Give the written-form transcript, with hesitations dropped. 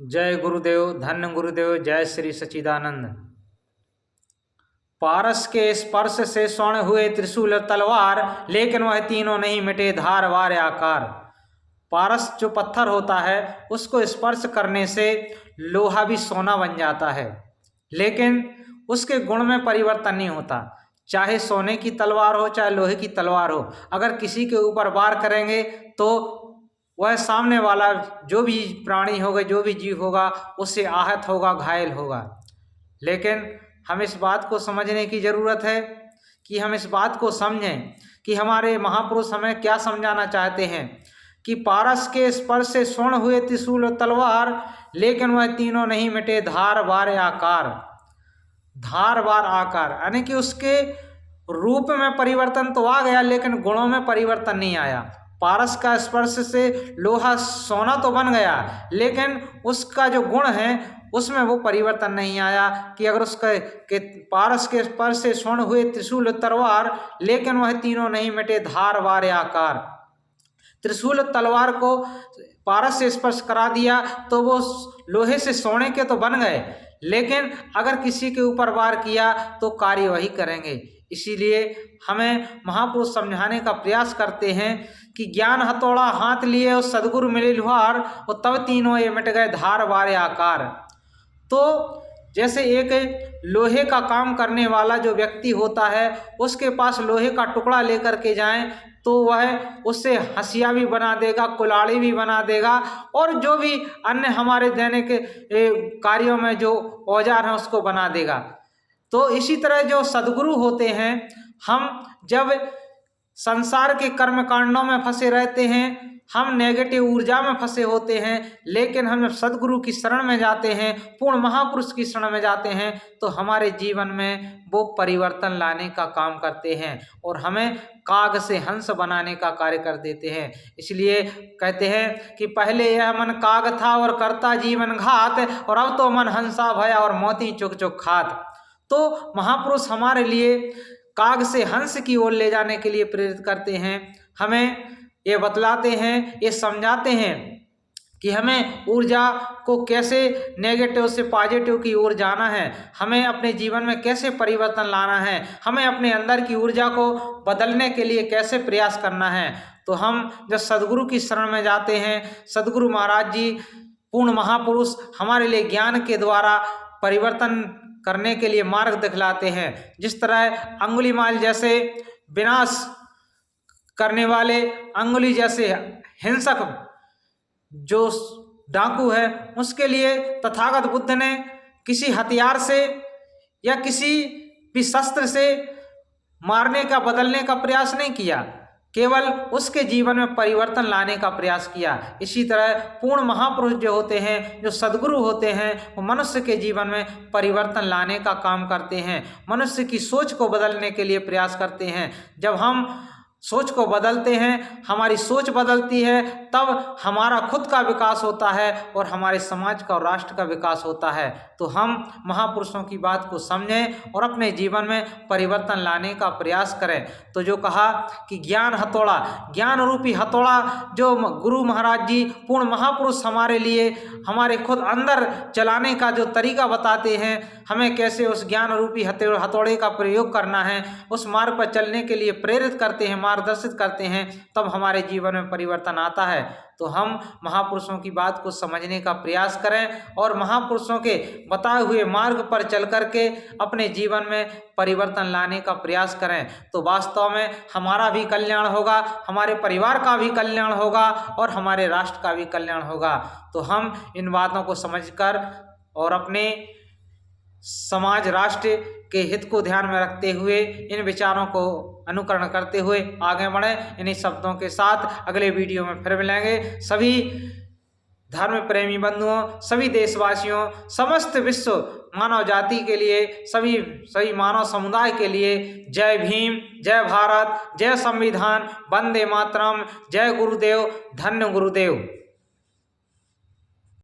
जय गुरुदेव, धन्य गुरुदेव, जय श्री सच्चिदानंद। पारस के स्पर्श से स्वर्ण हुए त्रिशूल तलवार, लेकिन वह तीनों नहीं मिटे धार वार आकार। पारस जो पत्थर होता है उसको स्पर्श करने से लोहा भी सोना बन जाता है, लेकिन उसके गुण में परिवर्तन नहीं होता। चाहे सोने की तलवार हो चाहे लोहे की तलवार हो, अगर किसी के ऊपर वार करेंगे तो वह सामने वाला जो भी प्राणी होगा, जो भी जीव होगा, उससे आहत होगा, घायल होगा। लेकिन हम इस बात को समझने की ज़रूरत है कि हम इस बात को समझें कि हमारे महापुरुष हमें क्या समझाना चाहते हैं कि पारस के स्पर्श से स्वर्ण हुए त्रिशूल और तलवार, लेकिन वह तीनों नहीं मिटे धार वार आकार। धार वार आकार यानी कि उसके रूप में परिवर्तन तो आ गया, लेकिन गुणों में परिवर्तन नहीं आया। पारस का स्पर्श से लोहा सोना तो बन गया, लेकिन उसका जो गुण है उसमें वो परिवर्तन नहीं आया कि अगर उसके पारस के स्पर्श से स्वर्ण हुए त्रिशूल तलवार, लेकिन वह तीनों नहीं मिटे धार वार आकार। त्रिशूल तलवार को पारस से स्पर्श करा दिया तो वो लोहे से सोने के तो बन गए, लेकिन अगर किसी के ऊपर वार किया तो कार्य वही करेंगे। इसीलिए हमें महापुरुष समझाने का प्रयास करते हैं कि ज्ञान हथौड़ा हाथ लिए और सदगुरु मिले लुहार, और तब तीनों ये मिट गए धार वार आकार। तो जैसे एक लोहे का काम करने वाला जो व्यक्ति होता है, उसके पास लोहे का टुकड़ा लेकर के जाएं तो वह उससे हंसिया भी बना देगा, कुल्हाड़ी भी बना देगा, और जो भी अन्य हमारे दैनिक कार्यों में जो औजार हैं उसको बना देगा। तो इसी तरह जो सद्गुरु होते हैं, हम जब संसार के कर्म कांडों में फंसे रहते हैं, हम नेगेटिव ऊर्जा में फंसे होते हैं, लेकिन हम जब सद्गुरु की शरण में जाते हैं, पूर्ण महापुरुष की शरण में जाते हैं, तो हमारे जीवन में वो परिवर्तन लाने का काम करते हैं और हमें काग से हंस बनाने का कार्य कर देते हैं। इसलिए कहते हैं कि पहले यह मन काग था और करता जीवन घात, और अब तो मन हंसा भया और मोती चुक चुक खात। तो महापुरुष हमारे लिए काग से हंस की ओर ले जाने के लिए प्रेरित करते हैं, हमें ये बतलाते हैं, ये समझाते हैं कि हमें ऊर्जा को कैसे नेगेटिव से पॉजिटिव की ओर जाना है, हमें अपने जीवन में कैसे परिवर्तन लाना है, हमें अपने अंदर की ऊर्जा को बदलने के लिए कैसे प्रयास करना है। तो हम जब सद्गुरु की शरण में जाते हैं, सद्गुरु महाराज जी पूर्ण महापुरुष हमारे लिए ज्ञान के द्वारा परिवर्तन करने के लिए मार्ग दिखलाते हैं। जिस तरह अंगुलीमाल जैसे विनाश करने वाले, अंगुली जैसे हिंसक जो डाकू है, उसके लिए तथागत बुद्ध ने किसी हथियार से या किसी भी शस्त्र से मारने का, बदलने का प्रयास नहीं किया, केवल उसके जीवन में परिवर्तन लाने का प्रयास किया। इसी तरह पूर्ण महापुरुष जो होते हैं, जो सद्गुरु होते हैं, वो मनुष्य के जीवन में परिवर्तन लाने का काम करते हैं, मनुष्य की सोच को बदलने के लिए प्रयास करते हैं। जब हम सोच को बदलते हैं, हमारी सोच बदलती है, तब हमारा खुद का विकास होता है और हमारे समाज का और राष्ट्र का विकास होता है। तो हम महापुरुषों की बात को समझें और अपने जीवन में परिवर्तन लाने का प्रयास करें। तो जो कहा कि ज्ञान हथौड़ा, ज्ञान रूपी हथौड़ा जो गुरु महाराज जी पूर्ण महापुरुष हमारे लिए, हमारे खुद अंदर चलाने का जो तरीका बताते हैं, हमें कैसे उस ज्ञान रूपी हथौड़े का प्रयोग करना है, उस मार्ग पर चलने के लिए प्रेरित करते हैं, मार्गदर्शित करते हैं, तब हमारे जीवन में परिवर्तन आता है। तो हम महापुरुषों की बात को समझने का प्रयास करें और महापुरुषों के बताए हुए मार्ग पर चल करके अपने जीवन में परिवर्तन लाने का प्रयास करें। तो वास्तव में हमारा भी कल्याण होगा, हमारे परिवार का भी कल्याण होगा और हमारे राष्ट्र का भी कल्याण होगा। तो हम इन बातों को समझकर और अपने समाज, राष्ट्र के हित को ध्यान में रखते हुए, इन विचारों को अनुकरण करते हुए आगे बढ़ें। इन्हीं शब्दों के साथ अगले वीडियो में फिर मिलेंगे। सभी धर्म प्रेमी बंधुओं, सभी देशवासियों, समस्त विश्व मानव जाति के लिए, सभी मानव समुदाय के लिए जय भीम, जय भारत, जय संविधान, वंदे मातरम, जय गुरुदेव, धन्य गुरुदेव।